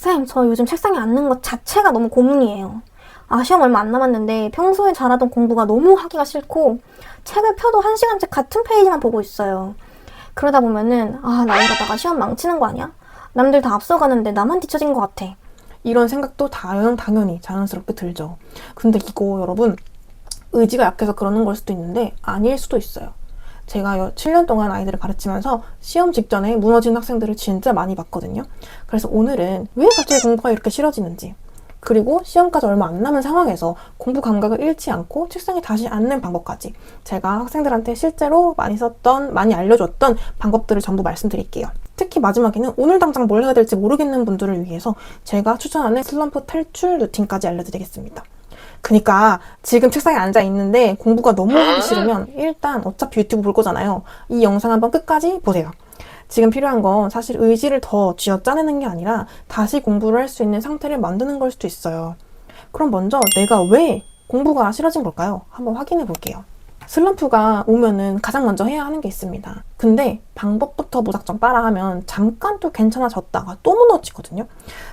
쌤, 저 요즘 책상에 앉는 것 자체가 너무 고문이에요. 시험 얼마 안 남았는데 평소에 잘하던 공부가 너무 하기가 싫고 책을 펴도 1시간째 같은 페이지만 보고 있어요. 그러다 보면은 나 이러다가 시험 망치는 거 아니야? 남들 다 앞서가는데 나만 뒤처진 것 같아. 이런 생각도 당연히 자연스럽게 들죠. 근데 이거 여러분 의지가 약해서 그러는 걸 수도 있는데 아닐 수도 있어요. 제가 7년 동안 아이들을 가르치면서 시험 직전에 무너진 학생들을 진짜 많이 봤거든요. 그래서 오늘은 왜 갑자기 공부가 이렇게 싫어지는지, 그리고 시험까지 얼마 안 남은 상황에서 공부 감각을 잃지 않고 책상에 다시 앉는 방법까지 제가 학생들한테 실제로 많이 알려줬던 방법들을 전부 말씀드릴게요. 특히 마지막에는 오늘 당장 뭘 해야 될지 모르겠는 분들을 위해서 제가 추천하는 슬럼프 탈출 루틴까지 알려드리겠습니다. 그니까 지금 책상에 앉아 있는데 공부가 너무 하기 싫으면 일단 어차피 유튜브 볼 거잖아요. 이 영상 한번 끝까지 보세요. 지금 필요한 건 사실 의지를 더 쥐어짜내는 게 아니라 다시 공부를 할 수 있는 상태를 만드는 걸 수도 있어요. 그럼 먼저 내가 왜 공부가 싫어진 걸까요? 한번 확인해 볼게요. 슬럼프가 오면은 가장 먼저 해야 하는 게 있습니다. 근데 방법부터 무작정 따라하면 잠깐 또 괜찮아졌다가 또 무너지거든요.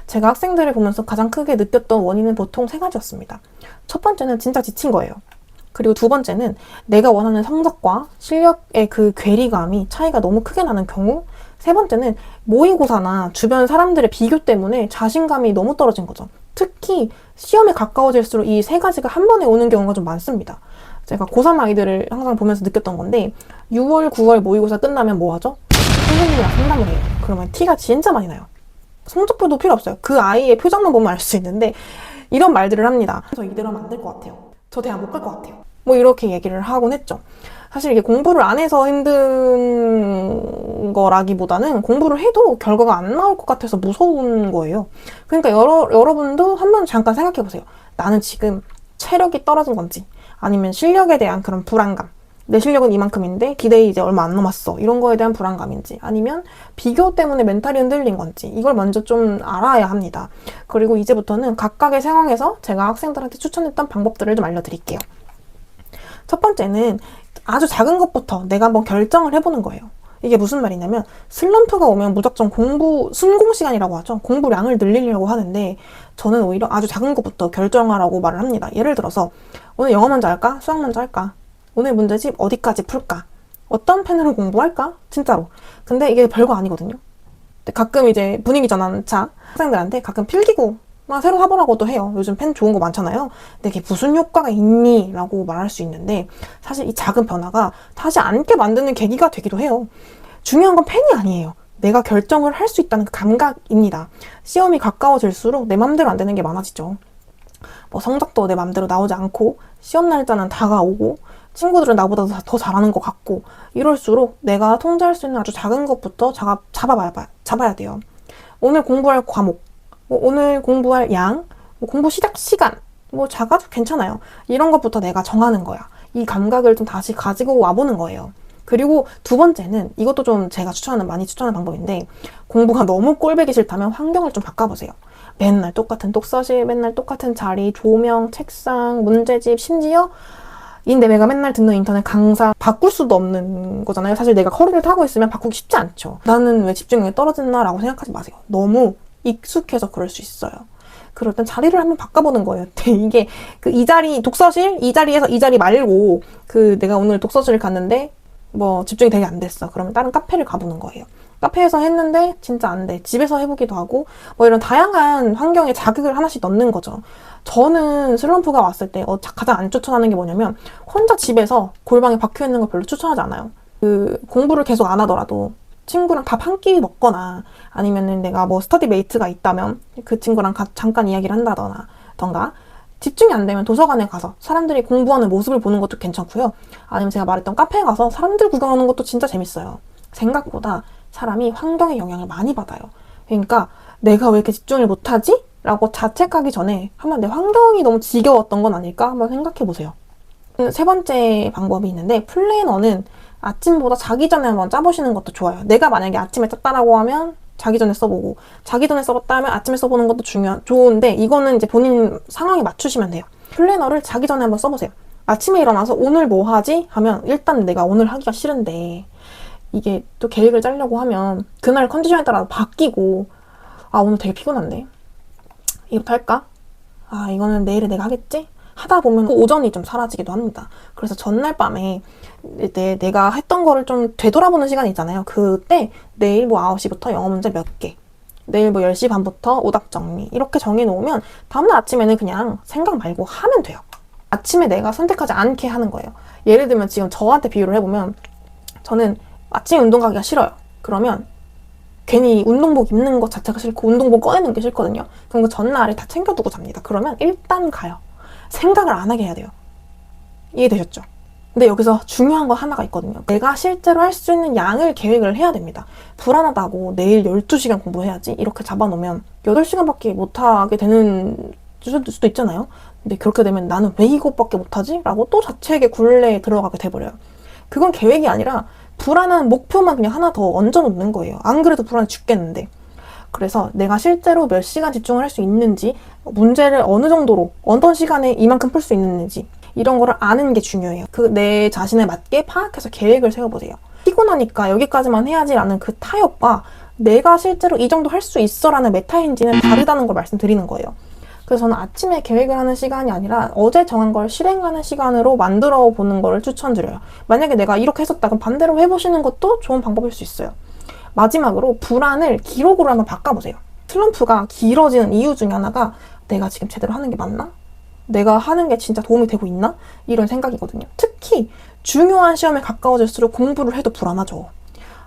제가 학생들을 보면서 가장 크게 느꼈던 원인은 보통 3가지였습니다. 첫 번째는 진짜 지친 거예요. 그리고 두 번째는 내가 원하는 성적과 실력의 그 괴리감이 차이가 너무 크게 나는 경우, 세 번째는 모의고사나 주변 사람들의 비교 때문에 자신감이 너무 떨어진 거죠. 특히 시험에 가까워질수록 이 3가지가 한 번에 오는 경우가 좀 많습니다. 제가 고3 아이들을 항상 보면서 느꼈던 건데 6월, 9월 모의고사 끝나면 뭐 하죠? 선생님이랑 상담을 해요. 그러면 티가 진짜 많이 나요. 성적표도 필요 없어요. 그 아이의 표정만 보면 알 수 있는데 이런 말들을 합니다. 저 이대로 하면 안 될 것 같아요. 저 대학 못 갈 것 같아요. 뭐 이렇게 얘기를 하곤 했죠. 사실 이게 공부를 안 해서 힘든 거라기보다는 공부를 해도 결과가 안 나올 것 같아서 무서운 거예요. 그러니까 여러분도 한번 잠깐 생각해 보세요. 나는 지금 체력이 떨어진 건지, 아니면 실력에 대한 그런 불안감, 내 실력은 이만큼인데 기대에 이제 얼마 안 남았어, 이런 거에 대한 불안감인지, 아니면 비교 때문에 멘탈이 흔들린 건지, 이걸 먼저 좀 알아야 합니다. 그리고 이제부터는 각각의 상황에서 제가 학생들한테 추천했던 방법들을 좀 알려드릴게요. 첫 번째는 아주 작은 것부터 내가 한번 결정을 해보는 거예요. 이게 무슨 말이냐면 슬럼프가 오면 무작정 순공 시간이라고 하죠. 공부량을 늘리려고 하는데 저는 오히려 아주 작은 것부터 결정하라고 말을 합니다. 예를 들어서 오늘 영어 먼저 할까? 수학 먼저 할까? 오늘 문제집 어디까지 풀까? 어떤 펜으로 공부할까? 진짜로. 근데 이게 별거 아니거든요. 가끔 이제 분위기 전환차 학생들한테 가끔 필기구 새로 사보라고도 해요. 요즘 펜 좋은 거 많잖아요. 근데 이게 무슨 효과가 있니? 라고 말할 수 있는데 사실 이 작은 변화가 다시 앉게 만드는 계기가 되기도 해요. 중요한 건 펜이 아니에요. 내가 결정을 할 수 있다는 그 감각입니다. 시험이 가까워질수록 내 맘대로 안 되는 게 많아지죠. 뭐 성적도 내 맘대로 나오지 않고 시험 날짜는 다가오고 친구들은 나보다 더 잘하는 것 같고 이럴수록 내가 통제할 수 있는 아주 작은 것부터 잡아야 돼요. 오늘 공부할 과목, 오늘 공부할 양, 공부 시작 시간, 작아도 괜찮아요. 이런 것부터 내가 정하는 거야. 이 감각을 좀 다시 가지고 와보는 거예요. 그리고 두 번째는 이것도 좀 제가 많이 추천하는 방법인데 공부가 너무 꼴보기 싫다면 환경을 좀 바꿔보세요. 맨날 똑같은 독서실, 맨날 똑같은 자리, 조명, 책상, 문제집, 심지어 내가 맨날 듣는 인터넷 강사 바꿀 수도 없는 거잖아요. 사실 내가 허리를 타고 있으면 바꾸기 쉽지 않죠. 나는 왜 집중력이 떨어졌나 라고 생각하지 마세요. 너무 익숙해서 그럴 수 있어요. 그럴 땐 자리를 한번 바꿔보는 거예요. 이게 이 자리, 독서실, 이 자리에서 이 자리 말고 내가 오늘 독서실을 갔는데 집중이 되게 안 됐어. 그러면 다른 카페를 가보는 거예요. 카페에서 했는데 진짜 안 돼. 집에서 해보기도 하고 이런 다양한 환경에 자극을 하나씩 넣는 거죠. 저는 슬럼프가 왔을 때 가장 안 추천하는 게 뭐냐면 혼자 집에서 골방에 박혀있는 거 별로 추천하지 않아요. 공부를 계속 안 하더라도 친구랑 밥 한 끼 먹거나 아니면은 내가 스터디 메이트가 있다면 그 친구랑 잠깐 이야기를 한다던가 집중이 안 되면 도서관에 가서 사람들이 공부하는 모습을 보는 것도 괜찮고요. 아니면 제가 말했던 카페에 가서 사람들 구경하는 것도 진짜 재밌어요. 생각보다 사람이 환경의 영향을 많이 받아요. 그러니까 내가 왜 이렇게 집중을 못하지? 라고 자책하기 전에 한번 내 환경이 너무 지겨웠던 건 아닐까? 한번 생각해보세요. 세 번째 방법이 있는데 플래너는 아침보다 자기 전에 한번 짜보시는 것도 좋아요. 내가 만약에 아침에 짰다라고 하면 자기 전에 써보고 자기 전에 써봤다 하면 아침에 써보는 것도 좋은데 이거는 이제 본인 상황에 맞추시면 돼요. 플래너를 자기 전에 한번 써보세요. 아침에 일어나서 오늘 뭐 하지? 하면 일단 내가 오늘 하기가 싫은데 이게 또 계획을 짜려고 하면 그날 컨디션에 따라 바뀌고 오늘 되게 피곤한데 이것도 할까? 아, 이거는 내일에 내가 하겠지? 하다 보면 오전이 좀 사라지기도 합니다. 그래서 전날 밤에 내가 했던 거를 좀 되돌아보는 시간이 있잖아요. 그때 내일 뭐 9시부터 영어 문제 몇 개, 내일 뭐 10시 반부터 오답 정리 이렇게 정해놓으면 다음날 아침에는 그냥 생각 말고 하면 돼요. 아침에 내가 선택하지 않게 하는 거예요. 예를 들면 지금 저한테 비유를 해보면 저는 아침에 운동 가기가 싫어요. 그러면 괜히 운동복 입는 것 자체가 싫고 운동복 꺼내는 게 싫거든요. 그럼 그 전날에 다 챙겨두고 잡니다. 그러면 일단 가요. 생각을 안 하게 해야 돼요. 이해되셨죠? 근데 여기서 중요한 거 하나가 있거든요. 내가 실제로 할 수 있는 양을 계획을 해야 됩니다. 불안하다고 내일 12시간 공부해야지 이렇게 잡아놓으면 8시간밖에 못하게 되는 수도 있잖아요. 근데 그렇게 되면 나는 왜 이것밖에 못하지? 라고 또 자책의 굴레에 들어가게 돼버려요. 그건 계획이 아니라 불안한 목표만 그냥 하나 더 얹어놓는 거예요. 안 그래도 불안해 죽겠는데. 그래서 내가 실제로 몇 시간 집중을 할 수 있는지, 문제를 어느 정도로, 어떤 시간에 이만큼 풀 수 있는지 이런 거를 아는 게 중요해요. 그 내 자신에 맞게 파악해서 계획을 세워보세요. 피곤하니까 여기까지만 해야지라는 그 타협과 내가 실제로 이 정도 할 수 있어라는 메타인지는 다르다는 걸 말씀드리는 거예요. 그래서 저는 아침에 계획을 하는 시간이 아니라 어제 정한 걸 실행하는 시간으로 만들어 보는 걸 추천드려요. 만약에 내가 이렇게 했었다 그럼 반대로 해보시는 것도 좋은 방법일 수 있어요. 마지막으로 불안을 기록으로 한번 바꿔보세요. 슬럼프가 길어지는 이유 중에 하나가 내가 지금 제대로 하는 게 맞나? 내가 하는 게 진짜 도움이 되고 있나? 이런 생각이거든요. 특히 중요한 시험에 가까워질수록 공부를 해도 불안하죠.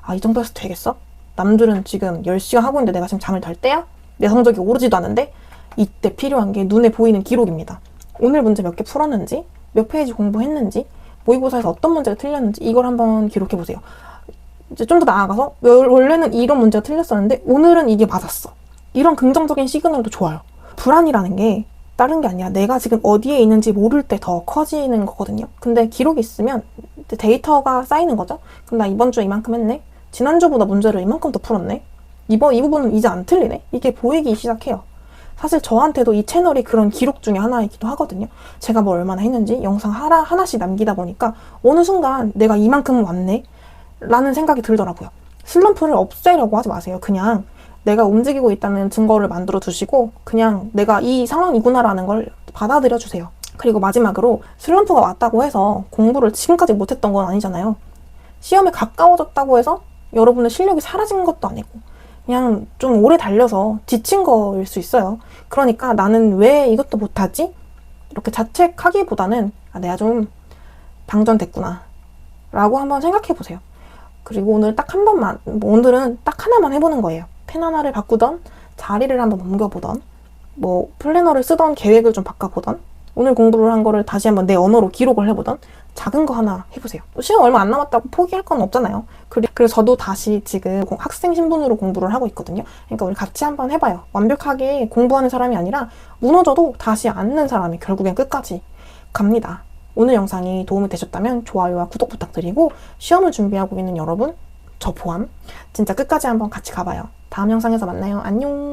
아, 이 정도 해서 되겠어? 남들은 지금 10시간 하고 있는데 내가 지금 잠을 잘 때야? 내 성적이 오르지도 않은데? 이때 필요한 게 눈에 보이는 기록입니다. 오늘 문제 몇 개 풀었는지, 몇 페이지 공부했는지, 모의고사에서 어떤 문제가 틀렸는지 이걸 한번 기록해보세요. 이제 좀 더 나아가서 원래는 이런 문제가 틀렸었는데 오늘은 이게 맞았어. 이런 긍정적인 시그널도 좋아요. 불안이라는 게 다른 게 아니라 내가 지금 어디에 있는지 모를 때 더 커지는 거거든요. 근데 기록이 있으면 데이터가 쌓이는 거죠. 그럼 나 이번 주에 이만큼 했네? 지난주보다 문제를 이만큼 더 풀었네? 이 부분은 이제 안 틀리네? 이게 보이기 시작해요. 사실 저한테도 이 채널이 그런 기록 중에 하나이기도 하거든요. 제가 뭘 얼마나 했는지 영상 하나씩 남기다 보니까 어느 순간 내가 이만큼은 왔네? 라는 생각이 들더라고요. 슬럼프를 없애려고 하지 마세요. 그냥 내가 움직이고 있다는 증거를 만들어 두시고 그냥 내가 이 상황이구나라는 걸 받아들여 주세요. 그리고 마지막으로 슬럼프가 왔다고 해서 공부를 지금까지 못했던 건 아니잖아요. 시험에 가까워졌다고 해서 여러분의 실력이 사라진 것도 아니고 그냥 좀 오래 달려서 지친 거일 수 있어요. 그러니까 나는 왜 이것도 못하지? 이렇게 자책하기보다는 내가 좀 방전됐구나 라고 한번 생각해 보세요. 그리고 오늘 딱 한 번만, 오늘은 딱 하나만 해보는 거예요. 펜 하나를 바꾸던, 자리를 한번 옮겨보던, 뭐 플래너를 쓰던, 계획을 좀 바꿔보던, 오늘 공부를 한 거를 다시 한번 내 언어로 기록을 해보던 작은 거 하나 해보세요. 시험 얼마 안 남았다고 포기할 건 없잖아요. 그래서 저도 다시 지금 학생 신분으로 공부를 하고 있거든요. 그러니까 우리 같이 한번 해봐요. 완벽하게 공부하는 사람이 아니라 무너져도 다시 앉는 사람이 결국엔 끝까지 갑니다. 오늘 영상이 도움이 되셨다면 좋아요와 구독 부탁드리고 시험을 준비하고 있는 여러분, 저 포함 진짜 끝까지 한번 같이 가봐요. 다음 영상에서 만나요. 안녕.